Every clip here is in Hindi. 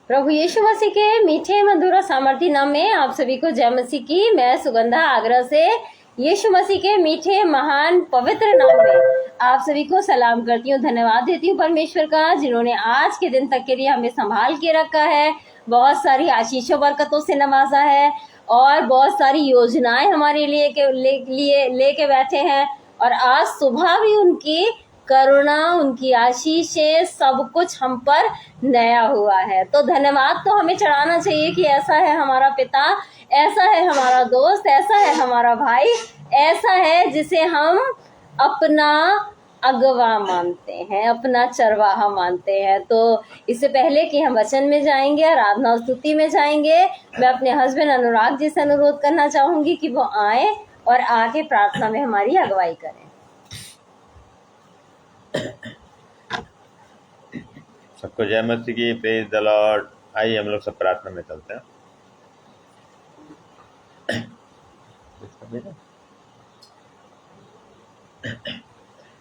प्रभु यीशु मसीह के मीठे मधुर सामर्थ्य नाम में आप सभी को जय मसीह की। मैं सुगंधा आगरा से यीशु मसीह के मीठे महान पवित्र नाम में आप सभी को सलाम करती हूँ। धन्यवाद देती हूँ परमेश्वर का, जिन्होंने आज के दिन तक के लिए हमें संभाल के रखा है, बहुत सारी आशीषों बरकतों से नवाजा है और बहुत सारी योजनाएं हमारे लिए लेके बैठे हैं। और आज सुबह भी उनकी करुणा, उनकी आशीषें, सब कुछ हम पर नया हुआ है। तो धन्यवाद तो हमें चढ़ाना चाहिए कि ऐसा है हमारा पिता, ऐसा है हमारा दोस्त, ऐसा है हमारा भाई, ऐसा है जिसे हम अपना अगवा मानते हैं, अपना चरवाहा मानते हैं। तो इससे पहले कि हम वचन में जाएंगे, आराधना स्तुति में जाएंगे, मैं अपने हस्बैंड अनुराग जी से अनुरोध करना चाहूंगी कि वो आए और आके प्रार्थना में हमारी अगुवाई करें। सबको जय मसीह की, प्रेज द लॉर्ड। आइए हम लोग सब प्रार्थना में चलते हैं।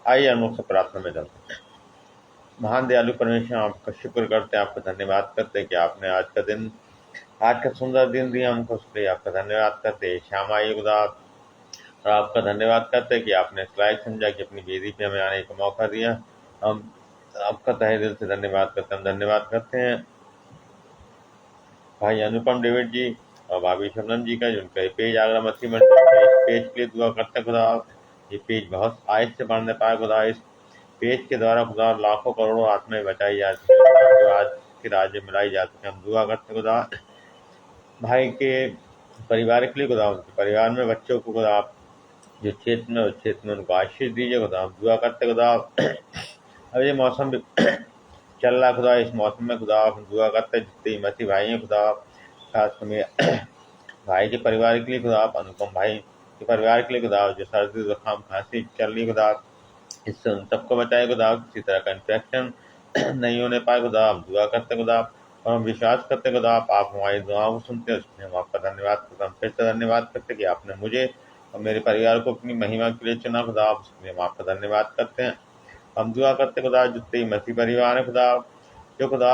आइए हम लोग सब प्रार्थना में चलते हैं। महान दयालु परमेश्वर, आपका शुक्र करते हैं, आपका धन्यवाद करते हैं कि आपने आज का दिन, आज का सुंदर दिन दिया हमको, उसके लिए आपका धन्यवाद करते हैं। श्याम आई खुदा, और आपका धन्यवाद करते हैं कि आपने इस लायक समझा कि अपनी वेदी पे हमें आने का मौका दिया। हम आपका तहे दिल से धन्यवाद करते हैं। हम धन्यवाद करते हैं भाई अनुपम डेविड जी और भाभी शबनम जी का, जिनका ये पेज आगरा मसीह मंदिर, पेज के लिए दुआ करते हैं खुदा। ये पेज बहुत आहिस्ते से बढ़ने पाए खुदा। इस पेज के द्वारा खुदा लाखों करोड़ों आत्माएं बचाई जा सके, जो आज के राज्य में लाई जा सके। हम दुआ करते खुदा भाई के परिवार के लिए खुदा, उनके परिवार में बच्चों को खुदा आप जो क्षेत्र में, उस क्षेत्र में उनको आशीष दीजिए खुदा। हम दुआ करते खुदा, अब ये मौसम भी चल रहा खुदा, इस मौसम में खुदा हम दुआ करते जितने मसीह भाई हैं खुदा, खास में भाई के परिवार के लिए खुदा, अनुपम भाई के परिवार के लिए खुदा, जो सर्दी जुकाम खांसी चल रही खुदा, इससे उन सबको बचाए खुदा, किसी तरह का इन्फेक्शन नहीं होने पाए खुदा। हम दुआ करते खुदा और हम विश्वास करते खुदा आप हमारी दुआओं को सुनते हैं, उसमें हम आपका धन्यवाद करते हैं। हम फिर से धन्यवाद करते कि आपने मुझे और मेरे परिवार को अपनी महिमा के लिए चुना खुदा, उसके लिए हम आपका धन्यवाद करते हैं। हम दुआ करते खुदा जितने मसीह परिवार है खुदा, जो खुदा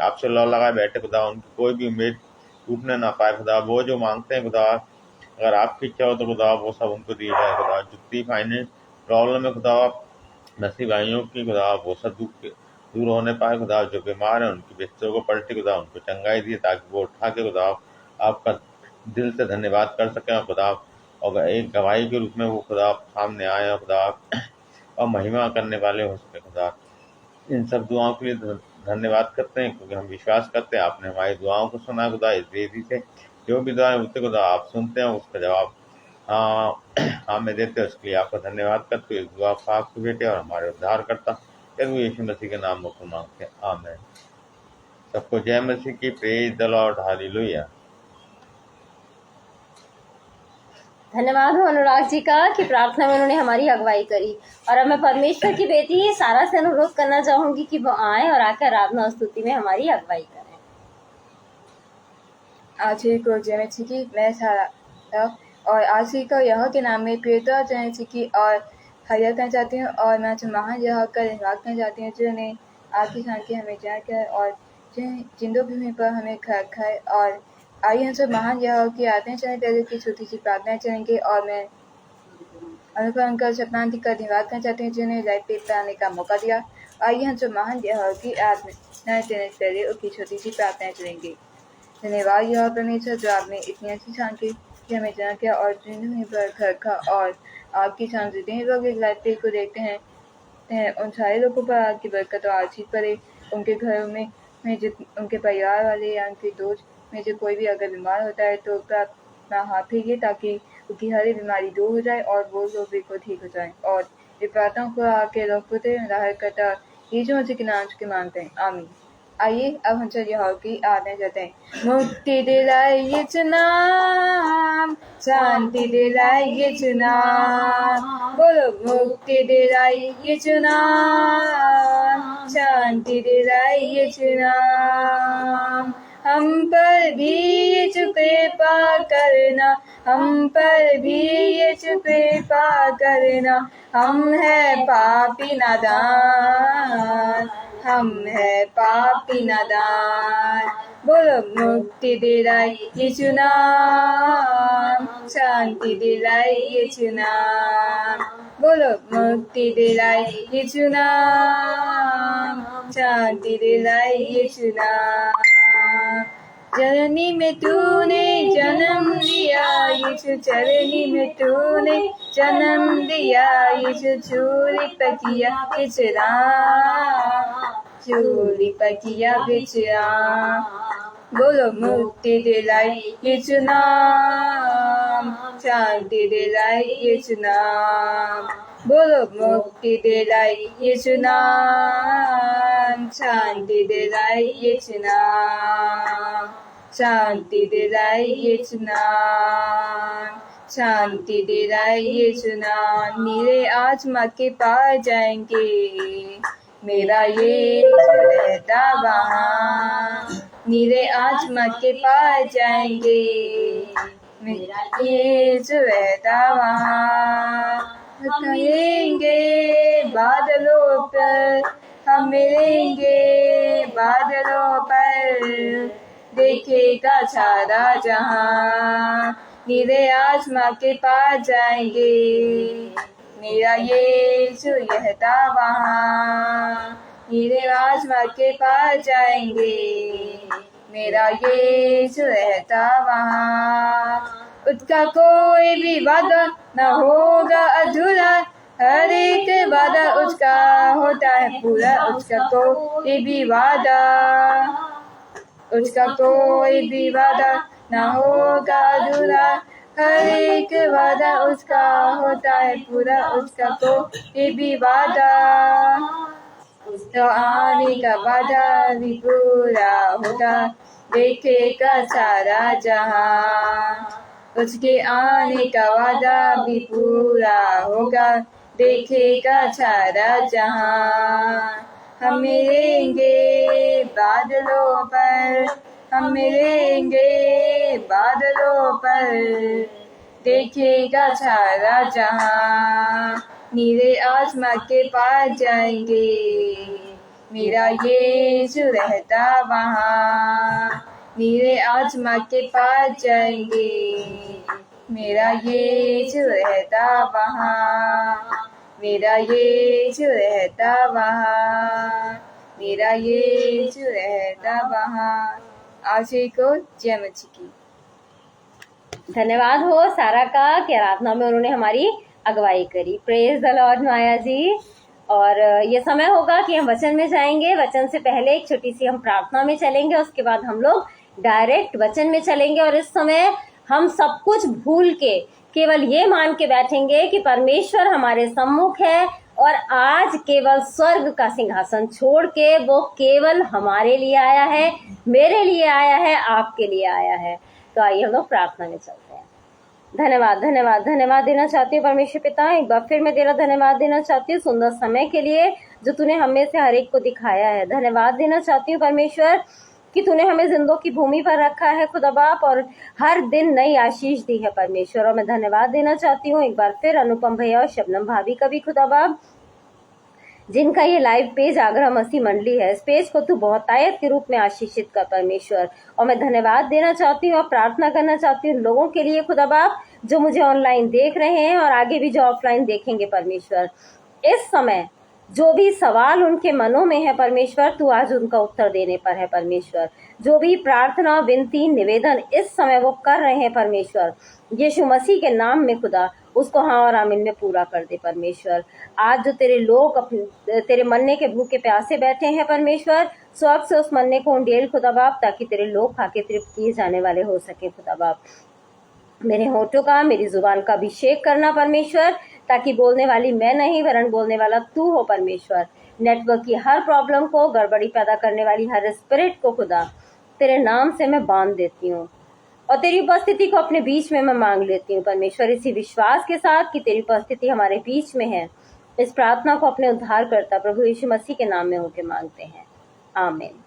आपसे लौ लगाए बैठे खुदा, उनकी कोई भी उम्मीद टूटने ना पाए खुदा। वो जो मांगते हैं खुदा, अगर आपकी इच्छा हो तो खुदा वो सब उनको दी जाए खुदा। जितनी फाइनेंस प्रॉब्लम है खुदा, मसीह भाइयों की खुदा, वो सब दुख दूर होने पाए खुदा। जो बीमार है उनकी बिस्तरों को पलटे खुदा, उनको चंगाई दिए ताकि वो उठा के खुदा आपका दिल से धन्यवाद कर सकें खुदा, और एक गवाही के रूप में वो खुदा सामने आए खुदा और महिमा करने वाले हो सके खुदा। इन सब दुआओं के लिए धन्यवाद करते हैं, क्योंकि हम विश्वास करते हैं आपने हमारी दुआओं को सुना खुदा। इस वेदी से जो भी दुआएं होते खुदा आप सुनते हैं, उसका जवाब हमें देते हैं, उसके लिए आपका धन्यवाद करते हैं। इस दुआ को आपके बेटे और हमारे उद्धार करता प्रभु यीशु मसीह के नाम में मांगते हैं, आमीन। सबको जय मसीह की, प्रेज द लॉर्ड, हालेलुया। धन्यवाद हो अनुराग जी का कि प्रार्थना में उन्होंने हमारी अगुवाई करी। और अब मैं परमेश्वर की बेटी सारा से अनुरोध करना चाहूंगी कि वो आए और आकर आराधना स्तुति में हमारी अगुवाई करें। आज ही को जय मसीह की, मैं सारा और आज ही को यह के नाम में प्रियता जय मसीह की और हरिया करना चाहती हूँ। और मैं जो महान यह कर धन्यवाद करना चाहती हूँ, जिन्होंने आज की शान के हमें जान कर और जिंदों भूमि पर हमें खाए। और आइए हम सब महान यह की आते हैं चले पहले की छोटी सी प्रार्थना चलेंगे। और मैं अनुपम अंकल सपनांति का धन्यवाद करना चाहती हूँ, जिन्हें लाइव पे आने का मौका दिया। आइए हम सब महान यह की आत्मा चलने पहले उसकी छोटी सी प्रार्थना चलेंगे। धन्यवाद यह परमेश्वर, जो आपने इतनी अच्छी शान की हमें जाना किया और जिन्होंने पर घर का और आपकी शान जितने लोग एक लाइव पे को देखते हैं उन सारे लोगों पर आपकी बरकत और आशीष पड़े। उनके घरों में उनके परिवार वाले या उनके दोस्त में जो कोई भी अगर बीमार होता है तो अपना हाथ फेंकिए ताकि उनकी हर बीमारी दूर हो जाए और वो लोग भी को ठीक हो जाए। और ये प्रार्थना को आके लोग पुत्र राहत करता यीशु मसीह के नाम के मांगते हैं, आमीन। आइए अब हम चलिए हॉल की आने जाते हैं। मुक्ति दिलाए ये नाम, शांति दिलाए ये नाम, बोलो मुक्ति दिलाए ये नाम, शांति दिलाए ये नाम। हम पर भी ये कृपा करना, हम पर भी ये कृपा करना, हम है पापी नादान, हम है पापी नादान। बोलो मुक्ति दिलाए यीशु नाम, शांति दिलाए यीशु नाम। बोलो मुक्ति दिलाए यीशु नाम, शांति दिलाए यीशु नाम। जननी में तूने जन्म दिया यीशु, चरनी में तूने जन्म दिया यीशु। चूली पर किया विश्राम, चूली पर किया विश्राम। बोलो मुक्ति दिलाई यीशु नाम, शांति दिलाई यीशु नाम। बोलो मुक्ति दिलाई यीशु नाम, शांति दिलाई यीशु नाम। शांति दिलाई यीशु नाम, शांति दिलाई यीशु नाम। नीले आत्मा के पार जाएंगे, मेरा यीशु रहता वहाँ। नीले आत्मा के पार जाएंगे, मेरा यीशु रहता वहाँ। मिलेंगे बादलों पर, हम मिलेंगे बादलों पर, देखेगा सारा जहां। नीले आसमां के पास जाएंगे, मेरा यीशु रहता वहाँ। नीले आसमां के पास जाएंगे, मेरा यीशु रहता वहाँ। उसका कोई भी वादा न होगा अधूरा, हर एक वादा उसका होता है पूरा। उसका कोई भी वादा, उसका कोई भी वादा न होगा अधूरा, हर एक वादा उसका होता है पूरा। उसका कोई भी वादा, तो आने का वादा भी पूरा होगा, देखेगा सारा जहां। उसके आने का वादा भी पूरा होगा, देखेगा सारा जहां। हम मिलेंगे बादलों पर, हम मिलेंगे बादलों पर, देखेगा सारा जहां। नीले आसमां के पास जाएंगे, मेरा यीशु रहता वहाँ। नीले आसमां के पास जाएंगे, मेरा यीशु रहता वहाँ। मेरा यीशु रहता वहाँ, मेरा यीशु रहता वहाँ। आशी को जय मसीह की। धन्यवाद हो सारा का कि आराधना में उन्होंने हमारी अगुवाई करी। प्रेज द लॉर्ड माया जी। और ये समय होगा कि हम वचन में जाएंगे। वचन से पहले एक छोटी सी हम प्रार्थना में चलेंगे, उसके बाद हम लोग डायरेक्ट वचन में चलेंगे। और इस समय हम सब कुछ भूल के केवल ये मान के बैठेंगे कि परमेश्वर हमारे सम्मुख है और आज केवल स्वर्ग का सिंहासन छोड़ के वो केवल हमारे लिए आया है, मेरे लिए आया है, आपके लिए आया है। तो आइए हम लोग प्रार्थना में चलते हैं। धन्यवाद धन्यवाद धन्यवाद देना चाहती हूँ परमेश्वर पिता, एक बार फिर मैं तेरा धन्यवाद देना चाहती हूँ सुंदर समय के लिए जो तूने हमें से हर एक को दिखाया है। धन्यवाद देना चाहती हूँ परमेश्वर कि तूने हमें जिंदों की भूमि पर रखा है खुदा बाप, और हर दिन नई आशीष दी है परमेश्वर। और मैं धन्यवाद देना चाहती हूँ एक बार फिर अनुपम भैया और शबनम भाभी का भी खुदा बाप, जिनका ये लाइव पेज आगरा मसीह मंडली है। इस पेज को तू बहुतायत के रूप में आशीषित कर परमेश्वर। और मैं धन्यवाद देना चाहती हूँ और प्रार्थना करना चाहती हूँ लोगों के लिए खुदा बाप जो मुझे ऑनलाइन देख रहे हैं और आगे भी जो ऑफलाइन देखेंगे परमेश्वर। इस समय जो भी सवाल उनके मनों में है परमेश्वर, तू आज उनका उत्तर देने पर है परमेश्वर। जो भी प्रार्थना विनती निवेदन इस समय वो कर रहे हैं परमेश्वर, यीशु मसीह के नाम में खुदा उसको हाँ और आमीन में पूरा कर दे परमेश्वर। आज जो तेरे लोग अपने तेरे मन्ने के भूखे प्यासे बैठे हैं परमेश्वर, स्वर्ग से उस मन्ने को उंडेल खुदा बाप, ताकि तेरे लोग खा के तृप्त किए जाने वाले हो सके खुदा बाप। मेरे होठों का मेरी जुबान का अभिषेक करना परमेश्वर, ताकि बोलने वाली मैं नहीं वरन बोलने वाला तू हो परमेश्वर। नेटवर्क की हर प्रॉब्लम को, गड़बड़ी पैदा करने वाली हर स्पिरिट को खुदा तेरे नाम से मैं बांध देती हूँ और तेरी उपस्थिति को अपने बीच में मैं मांग लेती हूँ परमेश्वर, इसी विश्वास के साथ कि तेरी उपस्थिति हमारे बीच में है। इस प्रार्थना को अपने उद्धार करता प्रभु यीशु मसीह के नाम में होके मांगते हैं, आमीन।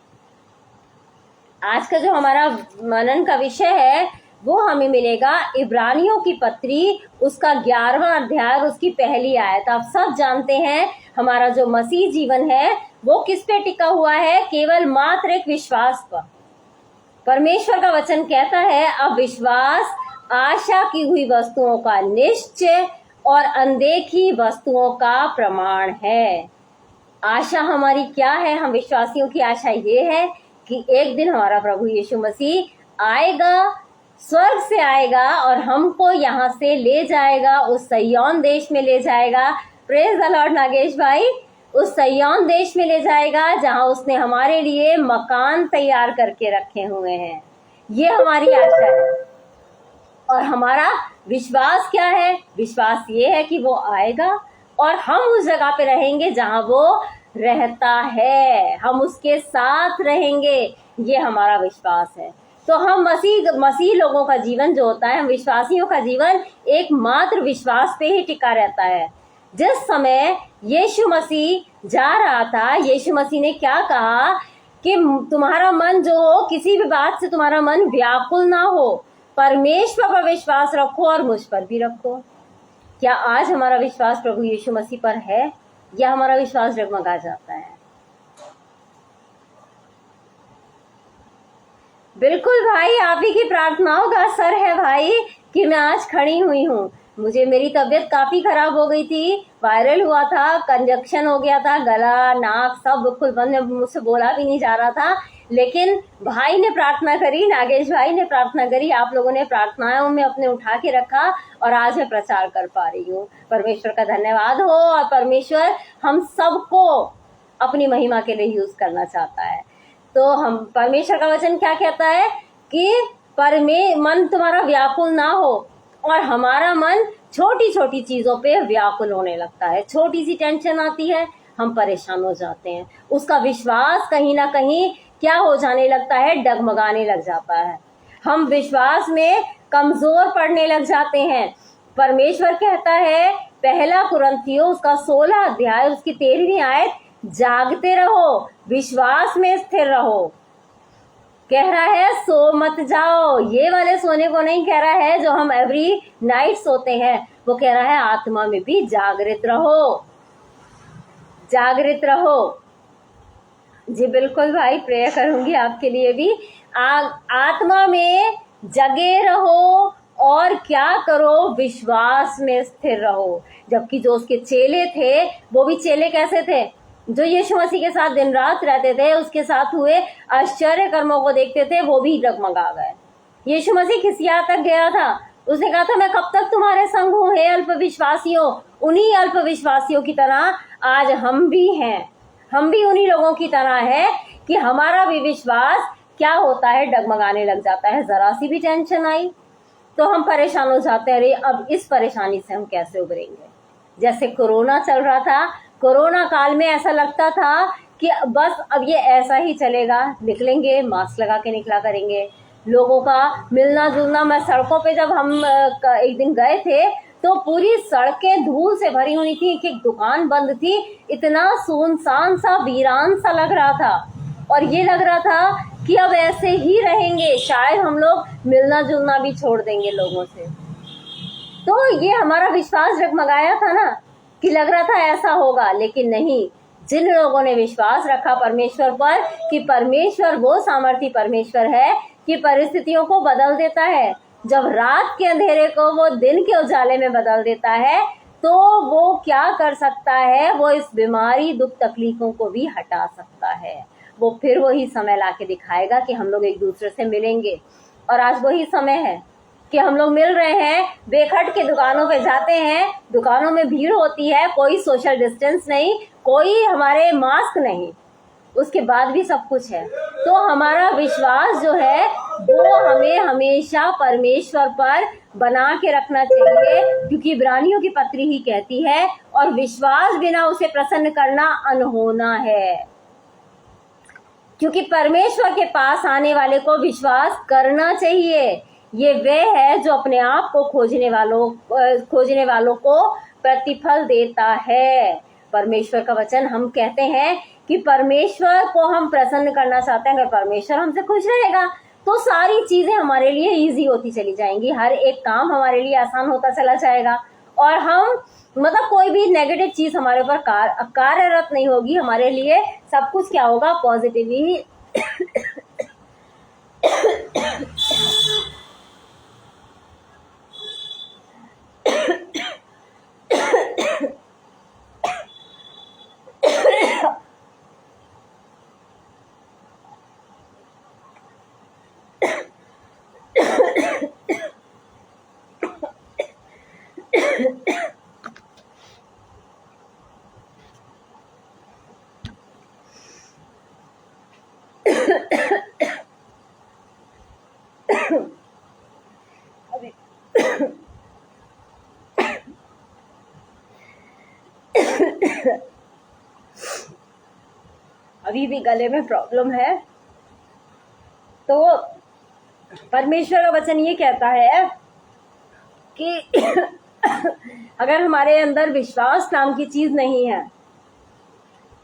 आज का जो हमारा मनन का विषय है वो हमें मिलेगा इब्रानियों की पत्री, उसका 11वां अध्याय और उसकी पहली आयत। आप सब जानते हैं हमारा जो मसीह जीवन है वो किस पे टिका हुआ है? केवल मात्र एक विश्वास पर। परमेश्वर का वचन कहता है, अब विश्वास आशा की हुई वस्तुओं का निश्चय और अनदेखी वस्तुओं का प्रमाण है। आशा हमारी क्या है? हम विश्वासियों की आशा ये है कि एक दिन हमारा प्रभु यीशु मसीह आएगा, स्वर्ग से आएगा और हमको यहाँ से ले जाएगा, उस सिय्योन देश में ले जाएगा। प्रेज द लॉर्ड नागेश भाई, उस सिय्योन देश में ले जाएगा जहाँ उसने हमारे लिए मकान तैयार करके रखे हुए हैं। ये हमारी आशा है। और हमारा विश्वास क्या है? विश्वास ये है कि वो आएगा और हम उस जगह पे रहेंगे जहाँ वो रहता है, हम उसके साथ रहेंगे। ये हमारा विश्वास है। तो हम मसीह लोगों का जीवन जो होता है, हम विश्वासियों का जीवन एकमात्र विश्वास पे ही टिका रहता है। जिस समय यीशु मसीह जा रहा था, यीशु मसीह ने क्या कहा कि तुम्हारा मन जो हो, किसी भी बात से तुम्हारा मन व्याकुल ना हो, परमेश्वर पर विश्वास रखो और मुझ पर भी रखो। क्या आज हमारा विश्वास प्रभु यीशु मसीह पर है या हमारा विश्वास डगमगा जाता है? बिल्कुल भाई, आप ही की प्रार्थनाओं का असर है भाई कि मैं आज खड़ी हुई हूँ। मुझे मेरी तबीयत काफी खराब हो गई थी, वायरल हुआ था, कंजक्शन हो गया था, गला नाक सब बिल्कुल बंद, मुझसे बोला भी नहीं जा रहा था। लेकिन भाई ने प्रार्थना करी, नागेश भाई ने प्रार्थना करी, आप लोगों ने प्रार्थनाओं में अपने उठा के रखा और आज मैं प्रचार कर पा रही हूँ। परमेश्वर का धन्यवाद हो। और परमेश्वर हम सबको अपनी महिमा के लिए यूज करना चाहता है। तो हम परमेश्वर का वचन क्या कहता है कि मन तुम्हारा व्याकुल ना हो। और हमारा मन छोटी छोटी चीजों पे व्याकुल होने लगता है। छोटी सी टेंशन आती है, हम परेशान हो जाते हैं। उसका विश्वास कहीं ना कहीं क्या हो जाने लगता है? डगमगाने लग जाता है। हम विश्वास में कमजोर पड़ने लग जाते हैं। परमेश्वर कहता है, पहला कुरिन्थियों उसका 16 अध्याय उसकी 13वीं आयत, जागते रहो, विश्वास में स्थिर रहो। कह रहा है सो मत जाओ। ये वाले सोने को नहीं कह रहा है जो हम एवरी नाइट सोते हैं, वो कह रहा है आत्मा में भी जागृत रहो, जागृत रहो। जी बिल्कुल भाई, प्रेयर करूंगी आपके लिए भी। आत्मा में जगे रहो और क्या करो? विश्वास में स्थिर रहो। जबकि जो उसके चेले थे, वो भी चेले कैसे थे? जो यीशु मसीह के साथ दिन रात रहते थे, उसके साथ हुए आश्चर्य कर्मों को देखते थे, वो भी डगमगा गए। यीशु मसीह खिसिया तक गया था। उसने कहा था, मैं कब तक तुम्हारे संग हूँ हे अल्पविश्वासियों। उन्हीं अल्पविश्वासियों की तरह आज हम भी हैं। हम भी उन्हीं लोगों की तरह है कि हमारा भी विश्वास क्या होता है? डगमगाने लग जाता है। जरा सी भी टेंशन आई तो हम परेशान हो जाते हैं, अरे अब इस परेशानी से हम कैसे उभरेंगे? जैसे कोरोना चल रहा था, कोरोना काल में ऐसा लगता था कि बस अब ये ऐसा ही चलेगा, निकलेंगे मास्क लगा के निकला करेंगे, लोगों का मिलना जुलना। मैं सड़कों पे जब हम एक दिन गए थे तो पूरी सड़कें धूल से भरी हुई थी, एक दुकान बंद थी, इतना सुनसान सा वीरान सा लग रहा था। और ये लग रहा था कि अब ऐसे ही रहेंगे, शायद हम लोग मिलना जुलना भी छोड़ देंगे लोगों से। तो ये हमारा विश्वास डगमगाया था ना, कि लग रहा था ऐसा होगा, लेकिन नहीं। जिन लोगों ने विश्वास रखा परमेश्वर पर कि परमेश्वर वो सामर्थी परमेश्वर है कि परिस्थितियों को बदल देता है, जब रात के अंधेरे को वो दिन के उजाले में बदल देता है, तो वो क्या कर सकता है? वो इस बीमारी दुख तकलीफों को भी हटा सकता है। वो फिर वही समय लाके दिखाएगा कि हम लोग एक दूसरे से मिलेंगे। और आज वही समय है कि हम लोग मिल रहे हैं, बेखट के दुकानों पे जाते हैं, दुकानों में भीड़ होती है, कोई सोशल डिस्टेंस नहीं, कोई हमारे मास्क नहीं, उसके बाद भी सब कुछ है। तो हमारा विश्वास जो है वो हमें हमेशा परमेश्वर पर बना के रखना चाहिए, क्योंकि इब्रानियों की पत्री ही कहती है, और विश्वास बिना उसे प्रसन्न करना अनहोना है। क्योंकि परमेश्वर के पास आने वाले को विश्वास करना चाहिए। ये वह है जो अपने आप को खोजने वालों को प्रतिफल देता है। परमेश्वर का वचन हम कहते हैं कि परमेश्वर को हम प्रसन्न करना चाहते हैं। अगर परमेश्वर हमसे खुश रहेगा तो सारी चीजें हमारे लिए इजी होती चली जाएंगी, हर एक काम हमारे लिए आसान होता चला जाएगा, और हम मतलब कोई भी नेगेटिव चीज हमारे ऊपर कार्यरत नहीं होगी। हमारे लिए सब कुछ क्या होगा, पॉजिटिव ही अभी भी गले में प्रॉब्लम है। तो परमेश्वर का वचन ये कहता है कि अगर हमारे अंदर विश्वास नाम की चीज नहीं है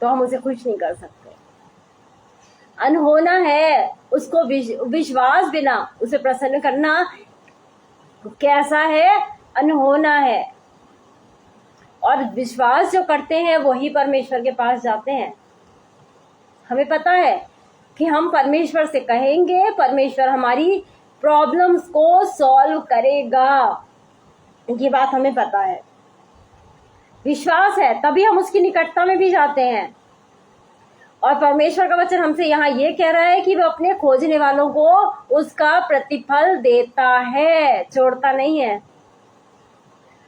तो हम उसे खुश नहीं कर सकते। अनहोना है उसको विश्वास बिना उसे प्रसन्न करना कैसा है, अनहोना है। और विश्वास जो करते हैं वही परमेश्वर के पास जाते हैं। हमें पता है कि हम परमेश्वर से कहेंगे, परमेश्वर हमारी प्रॉब्लम्स को सॉल्व करेगा, ये बात हमें पता है। विश्वास है तभी हम उसकी निकटता में भी जाते हैं। और परमेश्वर का वचन हमसे यहाँ ये कह रहा है कि वो अपने खोजने वालों को उसका प्रतिफल देता है, छोड़ता नहीं है।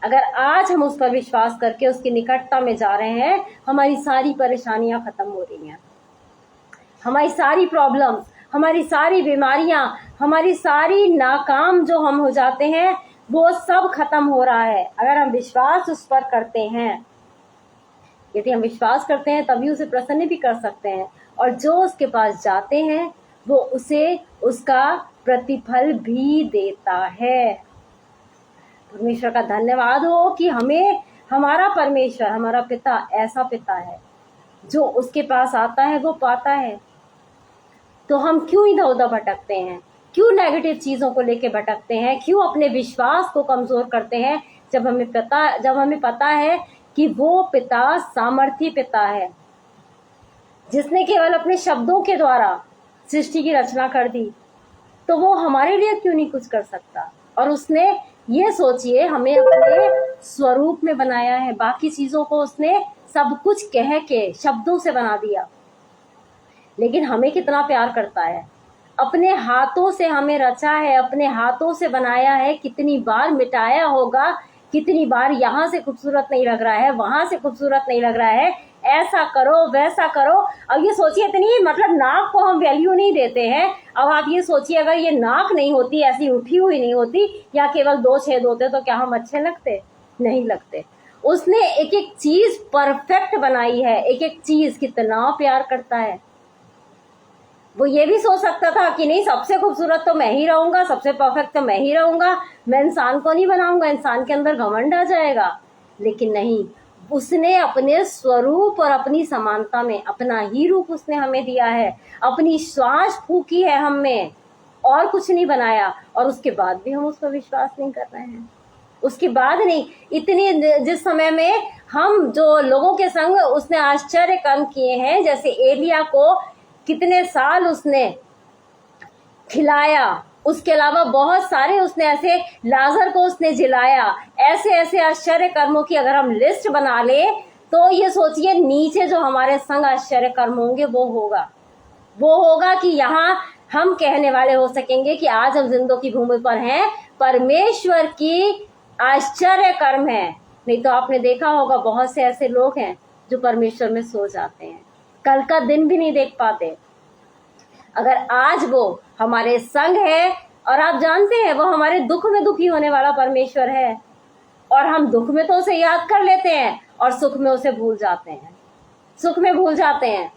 अगर आज हम उस पर विश्वास करके उसकी निकटता में जा रहे हैं, हमारी सारी परेशानियां खत्म हो रही हैं, हमारी सारी प्रॉब्लम्स, हमारी सारी बीमारियां, हमारी सारी नाकाम जो हम हो जाते हैं वो सब खत्म हो रहा है अगर हम विश्वास उस पर करते हैं। यदि हम विश्वास करते हैं तभी उसे प्रसन्न भी कर सकते हैं, और जो उसके पास जाते हैं वो उसे उसका प्रतिफल भी देता है। परमेश्वर का धन्यवाद हो कि हमें हमारा परमेश्वर, हमारा पिता ऐसा पिता है जो उसके पास आता है वो पाता है। तो हम क्यों इधर उधर भटकते हैं, क्यों नेगेटिव चीजों को लेके भटकते हैं, क्यों अपने विश्वास को कमजोर करते हैं, जब हमें पता है कि वो पिता सामर्थी पिता है जिसने केवल अपने शब्दों के द्वारा सृष्टि की रचना कर दी। तो वो हमारे लिए क्यों नहीं कुछ कर सकता। और उसने ये सोचिए हमें अपने स्वरूप में बनाया है, बाकी चीजों को उसने सब कुछ कह के शब्दों से बना दिया, लेकिन हमें कितना प्यार करता है। अपने हाथों से हमें रचा है, अपने हाथों से बनाया है, कितनी बार मिटाया होगा, कितनी बार यहाँ से खूबसूरत नहीं लग रहा है, वहां से खूबसूरत नहीं लग रहा है, ऐसा करो वैसा करो। अब ये सोचिए, इतनी मतलब नाक को हम वैल्यू नहीं देते हैं। अब आप ये सोचिए अगर ये नाक नहीं होती, ऐसी उठी हुई नहीं होती, या केवल 2 छेद होते तो क्या हम अच्छे लगते? नहीं लगते। उसने एक एक चीज परफेक्ट बनाई है, एक एक चीज कितना प्यार करता है। वो ये भी सोच सकता था कि नहीं सबसे खूबसूरत तो मैं ही रहूंगा, सबसे परफेक्ट तो मैं ही रहूंगा, मैं इंसान को नहीं बनाऊंगा, इंसान के अंदर घमंड आ जाएगा। लेकिन नहीं, उसने अपने स्वरूप और अपनी समानता में अपना ही रूप उसने हमें दिया है, अपनी श्वास फूकी है हम में, और कुछ नहीं बनाया। और उसके बाद भी हम उस पर विश्वास नहीं कर रहे हैं। उसके बाद नहीं, इतनी जिस समय में हम जो लोगों के संग उसने आश्चर्य कर्म किए हैं, जैसे एलिया को कितने साल उसने खिलाया, उसके अलावा बहुत सारे उसने ऐसे, लाजर को उसने जिलाया, ऐसे ऐसे आश्चर्य कर्मों की अगर हम लिस्ट बना ले तो ये सोचिए नीचे जो हमारे संग आश्चर्य कर्म होंगे वो होगा कि यहाँ हम कहने वाले हो सकेंगे कि आज हम जिंदों की भूमि पर हैं, परमेश्वर की आश्चर्य कर्म है। नहीं तो आपने देखा होगा बहुत से ऐसे लोग हैं जो परमेश्वर में सो जाते हैं, कल का दिन भी नहीं देख पाते। अगर आज वो हमारे संग है, और आप जानते हैं वो हमारे दुख में दुखी होने वाला परमेश्वर है, और हम दुख में तो उसे याद कर लेते हैं और सुख में उसे भूल जाते हैं। सुख में भूल जाते हैं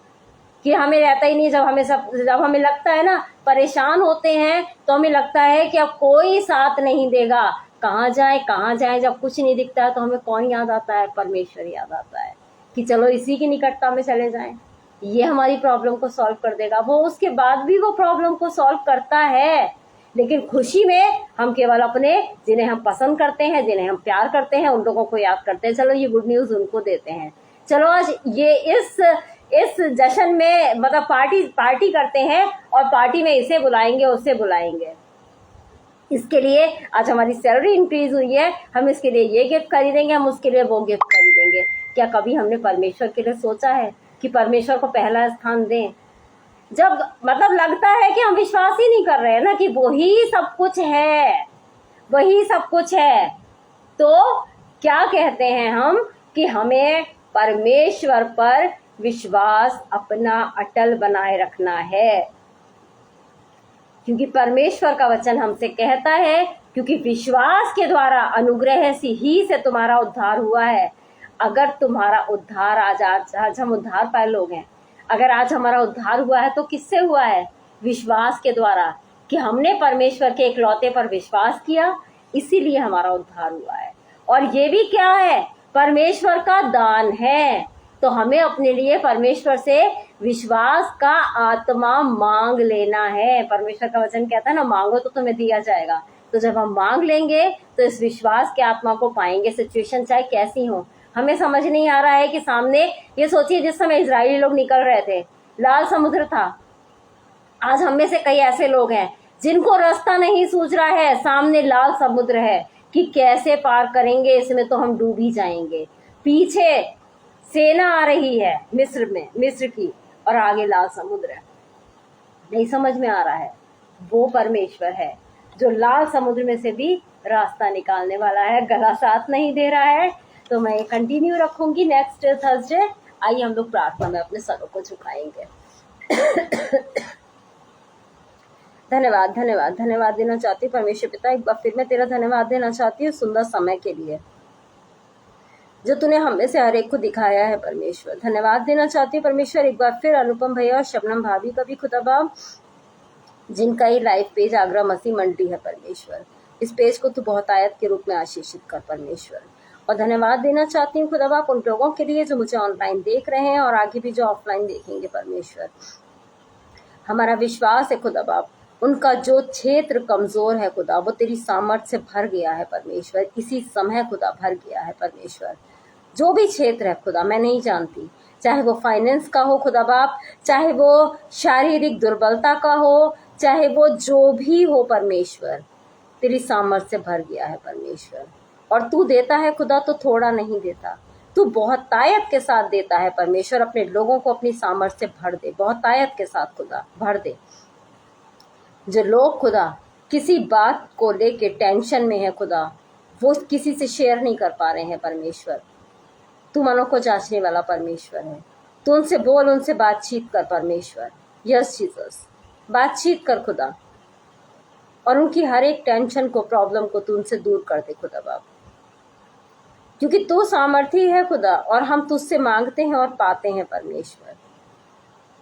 कि हमें रहता ही नहीं। जब हमें लगता है ना, परेशान होते हैं तो हमें लगता है कि अब कोई साथ नहीं देगा, कहाँ जाए। जब कुछ नहीं दिखता है तो हमें कौन याद आता है? परमेश्वर याद आता है कि चलो इसी की निकटता में चले जाएं। ये हमारी प्रॉब्लम को सॉल्व कर देगा। वो उसके बाद भी वो प्रॉब्लम को सॉल्व करता है, लेकिन खुशी में हम केवल अपने जिन्हें हम पसंद करते हैं, जिन्हें हम प्यार करते हैं, उन लोगों को याद करते हैं। चलो ये गुड न्यूज उनको देते हैं। चलो आज ये इस जश्न में मतलब पार्टी करते हैं और पार्टी में इसे बुलाएंगे, उससे बुलाएंगे। इसके लिए आज हमारी सैलरी इंक्रीज हुई है, हम इसके लिए ये गिफ्ट खरीदेंगे, हम उसके लिए वो गिफ्ट खरीदेंगे। क्या कभी हमने परमेश्वर के लिए सोचा है कि परमेश्वर को पहला स्थान दें? जब मतलब लगता है कि हम विश्वास ही नहीं कर रहे हैं ना कि वही सब कुछ है, वही सब कुछ है, तो क्या कहते हैं हम कि हमें परमेश्वर पर विश्वास अपना अटल बनाए रखना है, क्योंकि परमेश्वर का वचन हमसे कहता है, क्योंकि विश्वास के द्वारा अनुग्रह से तुम्हारा उद्धार हुआ है। अगर तुम्हारा उद्धार आज हम उद्धार पाए लोग हैं, अगर आज हमारा उद्धार हुआ है तो किससे हुआ है? विश्वास के द्वारा, कि हमने परमेश्वर के इकलौते पर विश्वास किया, इसीलिए हमारा उद्धार हुआ है। और ये भी क्या है? परमेश्वर का दान है। तो हमें अपने लिए परमेश्वर से विश्वास का आत्मा मांग लेना है। परमेश्वर का वचन कहता है ना, मांगो तो तुम्हें दिया जाएगा। तो जब हम मांग लेंगे तो इस विश्वास के आत्मा को पाएंगे, सिचुएशन चाहे कैसी हो। हमें समझ नहीं आ रहा है कि सामने, ये सोचिए जिस समय इजरायली लोग निकल रहे थे, लाल समुद्र था। आज हम में से कई ऐसे लोग हैं जिनको रास्ता नहीं सूझ रहा है, सामने लाल समुद्र है कि कैसे पार करेंगे, इसमें तो हम डूब ही जाएंगे। पीछे सेना आ रही है मिस्र की, और आगे लाल समुद्र है, नहीं समझ में आ रहा है। वो परमेश्वर है जो लाल समुद्र में से भी रास्ता निकालने वाला है, गला साथ नहीं दे रहा है। तो मैं ये कंटिन्यू रखूंगी नेक्स्ट थर्सडे। आइए हम लोग प्रार्थना में अपने सरों को झुकाएंगे। धन्यवाद धन्यवाद धन्यवाद देना चाहती हूँ परमेश्वर पिता, एक बार फिर मैं तेरा धन्यवाद देना चाहती हूँ सुंदर समय के लिए जो तूने हमें से हर एक को दिखाया है। परमेश्वर धन्यवाद देना चाहती हूँ परमेश्वर एक बार फिर अनुपम भैया और शबनम भाभी का भी खुदाबाब, जिनका ही लाइव पेज आगरा मसीह मंडी है। परमेश्वर इस पेज को तू बहुत आयत के रूप में आशीषित कर परमेश्वर। और धन्यवाद देना चाहती हूँ खुदाबाब उन लोगों के लिए जो मुझे ऑनलाइन देख रहे हैं और आगे भी जो ऑफलाइन देखेंगे। परमेश्वर हमारा विश्वास है खुदाबाब, उनका जो क्षेत्र कमजोर है खुदा, वो तेरी सामर्थ से भर गया है परमेश्वर। इसी समय खुदा भर गया है परमेश्वर। जो भी क्षेत्र है खुदा, मैं नहीं जानती, चाहे वो फाइनेंस का हो खुदा बाप, चाहे वो शारीरिक दुर्बलता का हो, चाहे वो जो भी हो परमेश्वर, तेरी सामर्थ से भर गया है परमेश्वर। और तू देता है खुदा तो थोड़ा नहीं देता, तू बहुत तायत के साथ देता है परमेश्वर। अपने लोगों को अपनी सामर्थ से भर दे, बहुत तायत के साथ खुदा भर दे। जो लोग खुदा किसी बात को लेके टेंशन में है खुदा, वो किसी से शेयर नहीं कर पा रहे हैं परमेश्वर, तू मनों को जांचने वाला परमेश्वर है। तू उनसे बोल, उनसे बातचीत कर परमेश्वर। यस जीसस, बातचीत कर खुदा, और उनकी हर एक टेंशन को, प्रॉब्लम को तू उनसे दूर कर दे खुदा बाप, क्योंकि तू सामर्थी है खुदा और हम तुझसे मांगते हैं और पाते हैं परमेश्वर।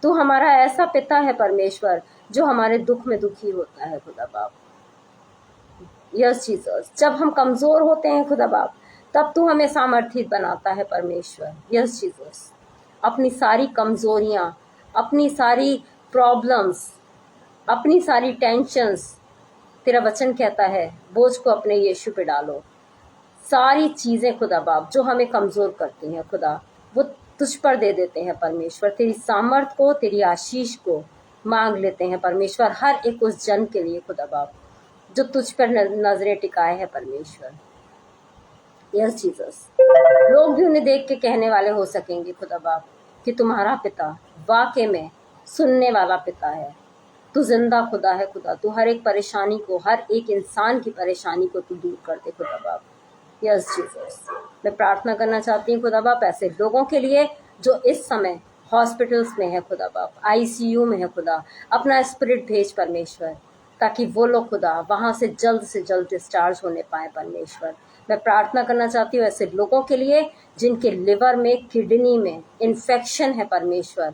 तू हमारा ऐसा पिता है परमेश्वर जो हमारे दुख में दुखी होता है खुदा बाप। यस जीसस, जब हम कमजोर होते हैं खुदा बाप, तब तू हमें सामर्थी बनाता है परमेश्वर। यस जीसस, अपनी सारी कमजोरियां, अपनी सारी प्रॉब्लम्स, अपनी सारी टेंशन्स, तेरा वचन कहता है बोझ को अपने यीशु पे डालो। सारी चीजें खुदा बाप जो हमें कमजोर करती हैं खुदा, वो तुझ पर दे देते हैं परमेश्वर। तेरी सामर्थ को, तेरी आशीष को मांग लेते हैं परमेश्वर, हर एक उस जन के लिए खुदा बाप जो तुझ पर नजरें टिकाए हैं परमेश्वर। यस जीसस, लोग भी उन्हें देख के कहने वाले हो सकेंगे खुदा बाप कि तुम्हारा पिता वाकई में सुनने वाला पिता है। तू जिंदा खुदा है खुदा, तू हर एक परेशानी को, हर एक इंसान की परेशानी को तू दूर कर दे खुदा बाप। यस जीसस, मैं प्रार्थना करना चाहती हूँ खुदा बाप ऐसे लोगों के लिए जो इस समय हॉस्पिटल्स में है खुदा बाप, आईसीयू में है खुदा। अपना स्पिरिट भेज परमेश्वर, ताकि वो लोग खुदा वहां से जल्द डिस्चार्ज होने पाए परमेश्वर। मैं प्रार्थना करना चाहती हूँ ऐसे लोगों के लिए जिनके लिवर में, किडनी में इन्फेक्शन है परमेश्वर,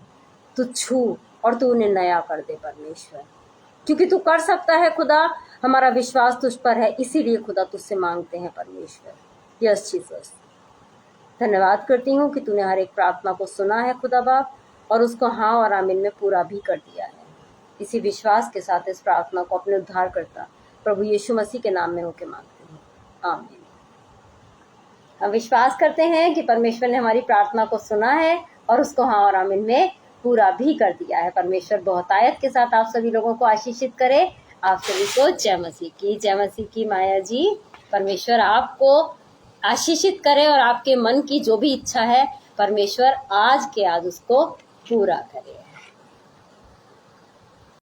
तू छू और तू उन्हें नया कर दे परमेश्वर, क्योंकि तू कर सकता है खुदा। हमारा विश्वास तुझ पर है, इसीलिए खुदा तुझसे मांगते हैं परमेश्वर। यस जीसस, धन्यवाद करती हूँ कि तूने हर एक प्रार्थना को सुना है खुदा बाप, और उसको हाँ और आमीन में पूरा भी कर दिया है। इसी विश्वास के साथ इस प्रार्थना को अपने उद्धारकर्ता प्रभु यीशु मसीह के नाम में होके मांगते हैं, आमीन। हम विश्वास करते हैं कि परमेश्वर ने हमारी प्रार्थना को सुना है और उसको हाँ और आमीन में पूरा भी कर दिया है। परमेश्वर बहुतायत के साथ आप सभी लोगों को आशीषित करे। आप सभी को जय मसीह की माया जी। परमेश्वर आपको आशीषित करे और आपके मन की जो भी इच्छा है परमेश्वर आज के आज उसको पूरा करे।